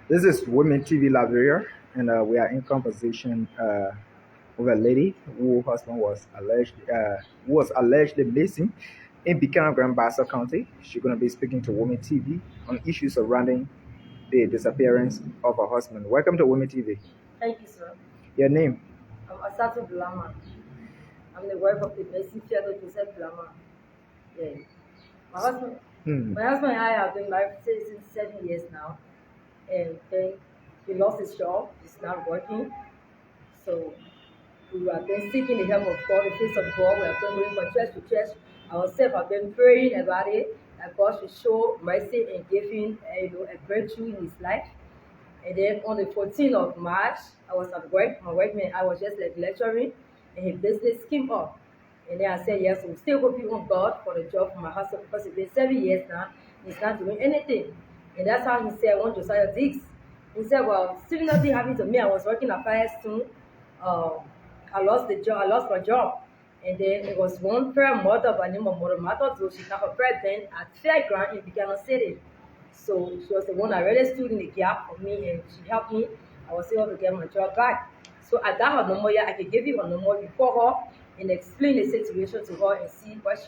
This is Women TV Liberia, and we are in conversation with a lady whose husband was allegedly missing in Buchanan, Bassa County. She's going to be speaking to Women TV on issues surrounding the disappearance of her husband. Welcome to Women TV. Thank you, sir. Your name? I'm Asatu Bloma. I'm the wife of the Messi Fiado Joseph Blama. Yeah. My husband, my husband and I have been married since 7 years now. And then he lost his job. He's not working. So we have been seeking the help of God, the face of God. We have been going from church to church. Ourselves have been praying about it, that God should show mercy and give him a breakthrough in his life. And then on the 14th of March, I was at work. My workmate, I was just like lecturing, and his business came up. And then I said, yes, I'm still hoping on God for the job for my husband because it's been 7 years now. He's not doing anything. And that's how he said, I want to start a Dix. He said, well, still nothing happened to me. I was working at Firestone. I lost the job. I lost my job. And then it was one prayer mother by the name of Mother Mata. So she got her pregnant at Fairground in Buchanan City. So she was the one that really stood in the gap for me, and she helped me. I was able to get my job back. So I got her number. I could give you her number. You call her and explain the situation to her and see what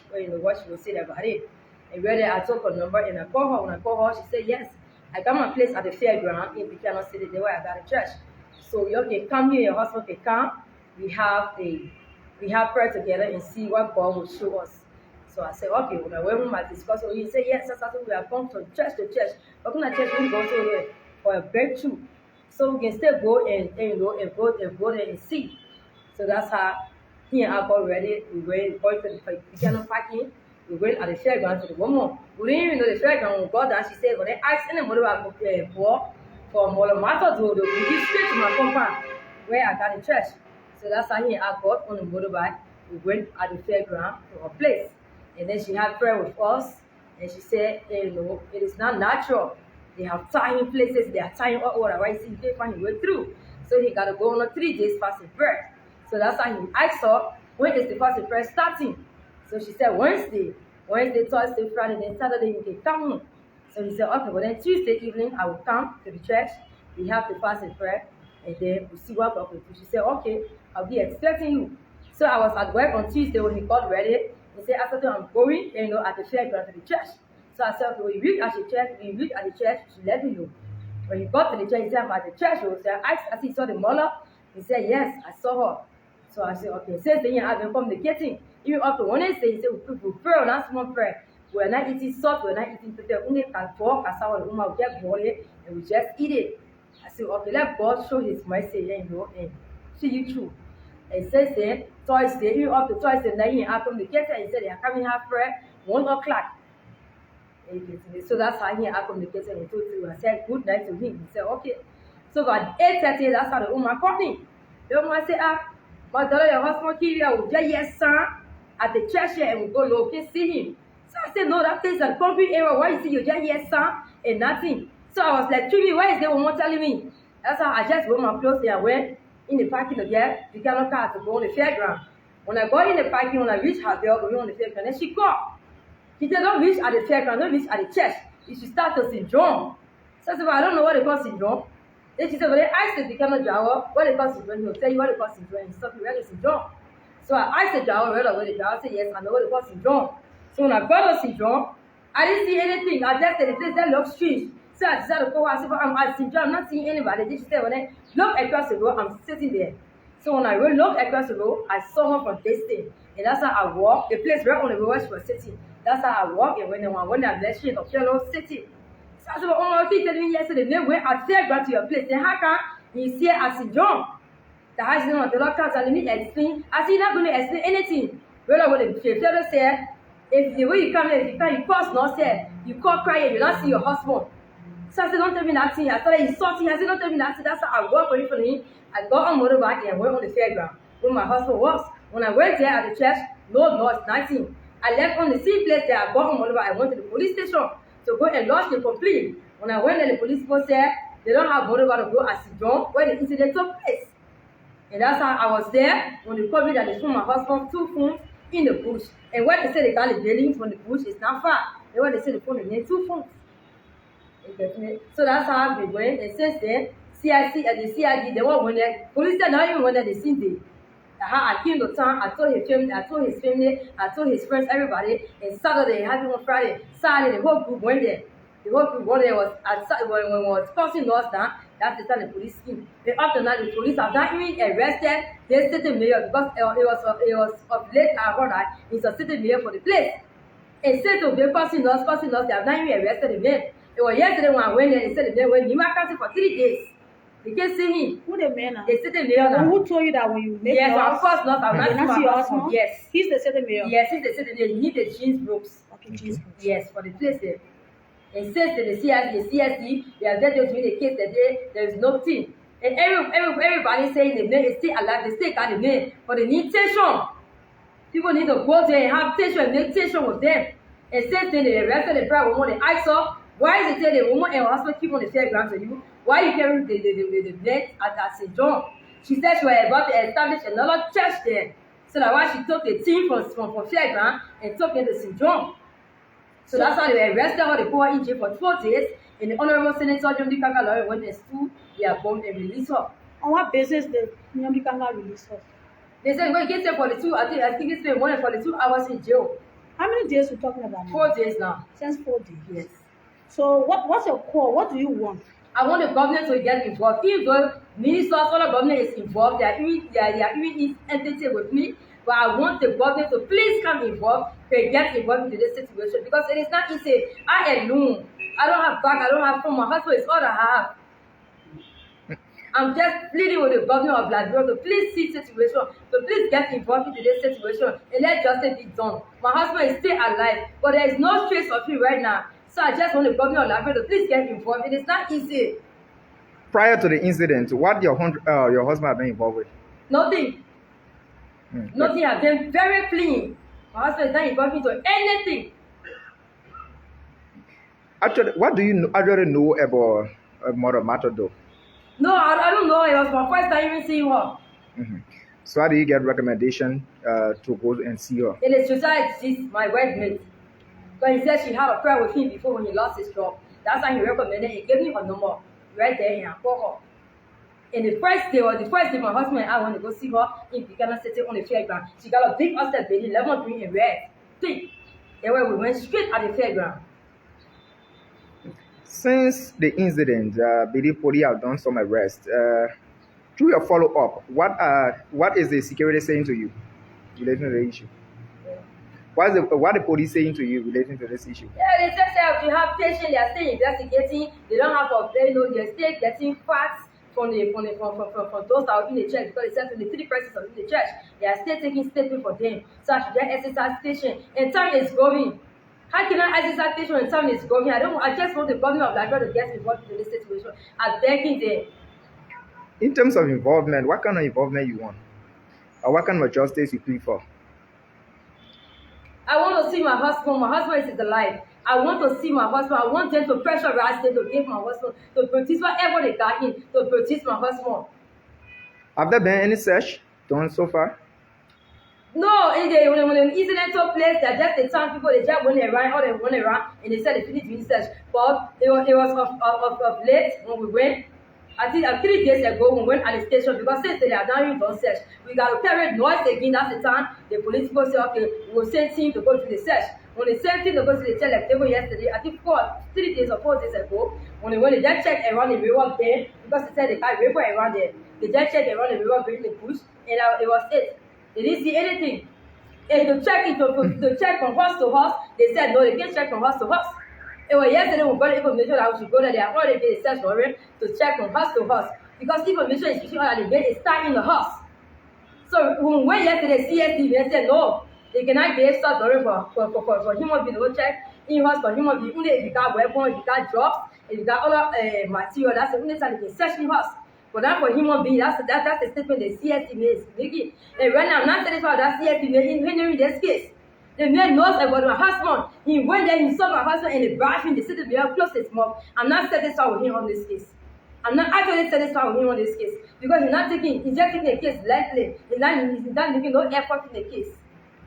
she will say about it. And really, I took her number and I called her. When I called her, she said, yes, I got my place at the fairground in Buchanan City, the way I got a church. So you can come here, your husband can come. We have prayer together and see what God will show us. So I said, okay, when I went home, I discussed with him. He said, yes, that's something we have gone from church to church. But when I church, we go to for a breakthrough. So we can still go and go there and see. So that's how he and I got ready. We went going to the piano parking. We went at the fairground to the woman. We didn't even know the fairground. We got there. She said, when they asked anybody about for more matter to do, we give straight to my compound where I got the church. So that's how he and I got on the motorbike. We went at the fairground to her place. And then she had prayer with us. And she said, it is not natural. They have tying places. They are tying all over. Right? See, they find his way through. So he got to go on a 3 days fasting prayer. So that's how he asked her, when is the fasting prayer starting? So she said, Wednesday, Thursday, Friday, then Saturday, you can come home. So he said, okay, well then Tuesday evening, I will come to the church. We have the fasting prayer. And then we see what God will do. She said, okay, I'll be expecting you. So I was at work on Tuesday when he got ready. He said, after I'm going, at the fairground to the church. So I said, okay, when you reach at the church, she let me know. When he got to the church, he said, I'm at the church. So I said, he saw the mother. He said, yes, I saw her. So I said, okay, since then I've been communicating. Even up to Wednesday, he said, we pray on that small prayer. We're not eating salt, we're not eating potato. Only can talk, we get boiled, and we just eat it. I said, okay, let God show his mercy, and see you through. And says then, Thursday, even up to Thursday night, he communicated, and he said, they are coming have prayer 1 o'clock. So that's how he communicated and told you. I said, good night to him. He said, okay. So at 8:30, that's how the woman called me. The woman said, my daughter, your husband killed you. Will just yes, son, at the church here, and we'll go locate, see him. So I said, no, that is a concrete area. Why you see you just yes, son, and nothing? So I was like, Truly, why is the woman telling me? That's how I just went my clothes and went in the parking again. We got a car to go on the fairground. When I got in the parking, when I reached her door, going on the fairground, then she called. She said, don't reach at the fairground, don't reach at the church. You should start to syndrome. So I said, well, I don't know what they call syndrome. Then she said, well, I asked the Buchanan driver what they call syndrome. He'll tell you what they call syndrome and stuff. Where is syndrome? So I asked the driver, where the driver said, yes, I know what they call syndrome. So when I got the syndrome, I didn't see anything. I just said, the place that looks strange. So I decided to call her. I said, well, I'm at syndrome. I'm not seeing anybody. Then she said, when I look across the road, I'm sitting there. So when I looked across the road, I saw her from distance. And that's how I walked. The place right on the road where she was sitting. That's how I walked. And when I went down the street, a fellow sitting. So I said, well, oh, okay, telling me yesterday, they went at fairground to your place. Then how come you see a syndrome? The house is not the doctor telling me explain. I said, you're not going to explain anything. Well, what the fellow said, if the way you come here, if you can't, you cause no say, you call crying, you don't see your husband. So I said, don't tell me nothing. I started insulting. I said, don't tell me nothing. That's how I walked away from him. I got on motorbike and went on the fairground where my husband was. When I went there at the church, no noise, nothing. I left on the same place there. I got on motorbike. I went to the police station to go and lodge the complaint. When I went there, the police people said they don't have motorbike to go as Sidon where the incident took place. And that's how I was there when they called me that they found my husband 2 phones in the bush. And where they say they got the buildings from the bush is not far. And where they say they found the 2 phones. So that's how we went. And since then, CIC and the CID, they were when the police said not even when they seen the. I came to town, I told his family, I told his friends, everybody. And Saturday, happy on Friday, Saturday, the whole group went there. The whole group went there was when we was crossing us down. That's the time the police came. Then after that, the police have not even arrested the city mayor because it was of late hour that he's a city mayor for the place. Instead of them passing us, they have not even arrested the man. It was yesterday when I went there, they said the man went in County for 3 days. They can't see him. Who the man? The city mayor now. Who told you that when you make yes, yours, of course not. I'm not see your husband? Yes. He's the city mayor. Yes, he's the city mayor. You need the jeans ropes. Okay, jeans ropes. Yes, for the place there. And since the CSD, they are there just doing the case that there is no team. And everybody saying the man is still alive, they still got the man, but they need tension. People need to go there and have tension and make tension with them. And since then, they arrested the bride woman, the I saw, why is it that the woman and her husband keep on the fairground to you? Why you carrying the net at St. John? She said she was about to establish another church there. So that's why she took the team from fairground and took it to St. John. So that's why they arrested her, they put her in jail for 12 days. And the Honorable Senator John Dikanga lawyer went and stood their bond and released her. On what basis did John Dikanga release her? They said we're going to get 42. I think it's been 142 hours in jail. How many days we talking about now? 4 days now. Since 4 days. Yes. So what's your call? What do you want? I want the government to get involved. If the ministers or the government is involved, they are even entity with me. But I want the government to please come involved and get involved into this situation because it is not easy. I alone, I don't have back, I don't have phone. My husband is all I have. I'm just pleading with the government of Liberia to please see the situation, to please get involved into this situation and let justice be done. My husband is still alive, but there is no trace of him right now. So I just want the government of Liberia to please get involved. It is not easy. Prior to the incident, what your husband had been involved with? Nothing. Nothing. I've been very clean. My husband is not involved into anything. Actually, what do you actually know about Mother Matador? No, I don't know. It was my first time even seeing her. So how do you get recommendation to go and see her? It is Josiah, she's my wife mate. But he said she had a prayer with him before when he lost his job. That's why he recommended. He gave me her number right there and I called her. And the first day my husband and I went to go see her in Buchanan City on the fairground. She got a big upset baby, lemon green and red. Thick. And when we went straight at the fairground. Since the incident, Bidi Poli have done some arrests. Through your follow-up, what is the security saying to you relating to the issue? What the police saying to you relating to this issue? Yeah, they said if you have patients, they are still investigating. They don't have they're still getting facts from those that are in the church because they said from the 3 persons in the church, they are still taking statement for them. So I should get exercise station. And time is going. How can I exercise station when time is going? I just want the government of Liberia to get involved in this situation. I'm begging them. In terms of involvement, what kind of involvement you want? Or what kind of justice you plead for? I want to see my husband. My husband is alive. I want to see my husband. I want them to pressurize them to give my husband, to produce whatever they got in, to produce my husband. Have there been any search done so far? No, when the incident took place, that just the time people, they just went around, and they said they finished doing search. But it was of late when we went. I think 3 days ago we went at the station because since they are now in the search, we got to carry noise again. That's the time the police people say, okay, we'll send team to go to the search. When they sent team to go to the search, like they were yesterday, I think 3 days or 4 days ago, when they just checked around the river there, because they said they got river around there, they just checked around the river in the bush, and it was it. They didn't see anything. And to check from horse to horse, they said no, they can't check from horse to horse. It was yesterday we got information that we should go there. They have already made a search warrant to check from horse to horse. Because information is usually that the bed is tied in the horse. So when we went yesterday, CSD, they said no, they cannot give search warrant for human being to check in horse for human being. Only if you got weapons, if you got drugs, if you got other material, that's the only time they can search in horse. But that for human being, that's the statement the CSD is making. And right now, I'm not satisfied that CSD is hindering this case. The man knows about my husband. He went there, he saw my husband and he bribed him. The city bureau closed his mouth. I'm not satisfied with him on this case. I'm not actually satisfied with him on this case. Because he's just taking the case lightly. He's not making no effort in the case.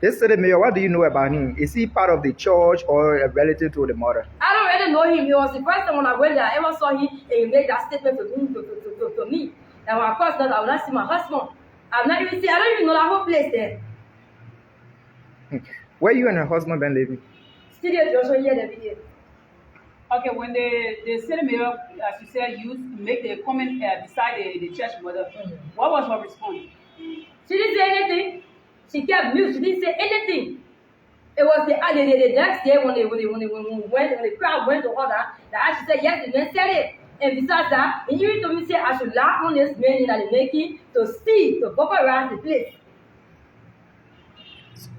This city mayor, what do you know about him? Is he part of the church or a relative to the mother? I don't really know him. It was the first time when I went there, I ever saw him and he made that statement to me. And when I crossed that, I would not see my husband. I don't even know that whole place there. Where you and your husband been living? Still here, Joshua, here every day. Okay, when the city mayor, as you said, used to make the comment beside the church mother, what was her response? She didn't say anything. She kept mute. She didn't say anything. It was the next day when the crowd went to order that she said yes, the man said it. And besides that, he even told me say I should laugh on this man that is making to see to popularize the place.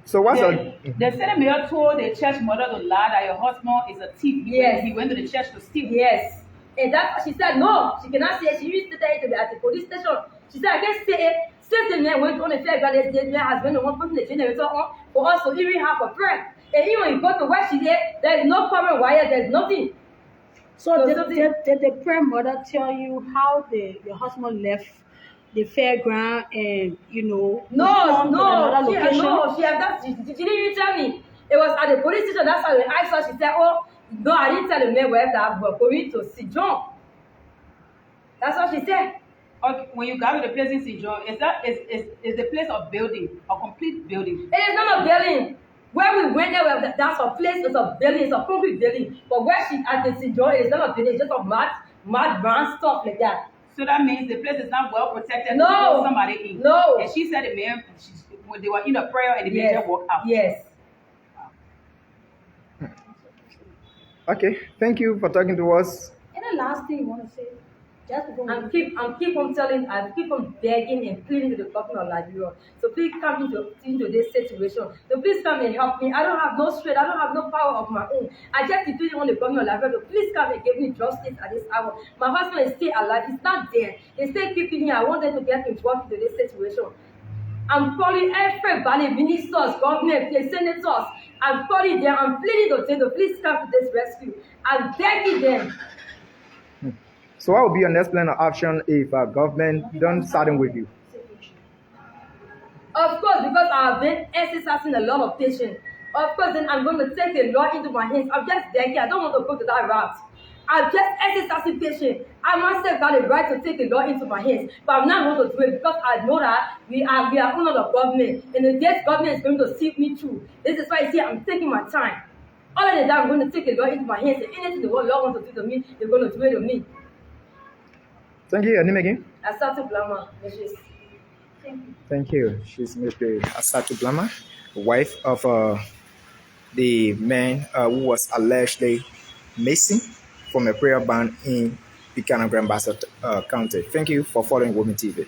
So what's the city mayor told the church mother to lie that your husband is a thief. Yes. He went to the church to steal. Yes. And that's she said no, she cannot say it. She used to tell it to be at the police station. She said I can't say it. Since the man went on the fair ground, the man has been the one putting the generator on for us to even have a prayer. And even when you go to where she there is no current wire, there's nothing. So did the prayer mother tell you how your husband left the fairground and No, she didn't even tell me. It was at the police station. That's how when I saw. She said, "Oh no, I didn't tell the man where that we're going to see John." That's what she said. Okay, when you got to the place in St. John, is the place a building, a complete building? It is not a building. Where we went there, that's a place. It's a building. It's a concrete building. But where she at the St. John, it is not a building. It's just a mud brown stuff like that. So that means the place is not well protected. No, to somebody in. No. And she said the man, when they were in a prayer, and the man just walked out. Yes. Okay, thank you for talking to us. Any last thing you want to say? Just I keep on begging and pleading to the government of Liberia. So please come into this situation. So please come and help me. I don't have no strength. I don't have no power of my own. I just depend on the government of Liberia. So please come and give me justice at this hour. My husband is still alive. He's not dead. He's still keeping here. I want them to get involved into this situation. I'm calling everybody, ministers, government, senators. I'm calling them. I'm pleading to them to please come to this rescue. I'm begging them. So what will be your next plan of action if government don't siding with you? Of course, because I have been exercising a lot of patience. Of course, then I'm going to take the law into my hands. I'm just begging. I don't want to go to that route. I'm just exercising patience. I myself got the right to take the law into my hands, but I'm not going to do it because I know that we are under the government, and the next government is going to see me through. This is why you see I'm taking my time. Other than that, I'm going to take the law into my hands, and anything the Lord wants to do to me, they're going to do it to me. Thank you. Your name again? Asatu Bloma. Thank you. She's Mr. Asatu Bloma, wife of the man who was allegedly missing from a prayer band in Buchanan, Bassa County. Thank you for following Women TV.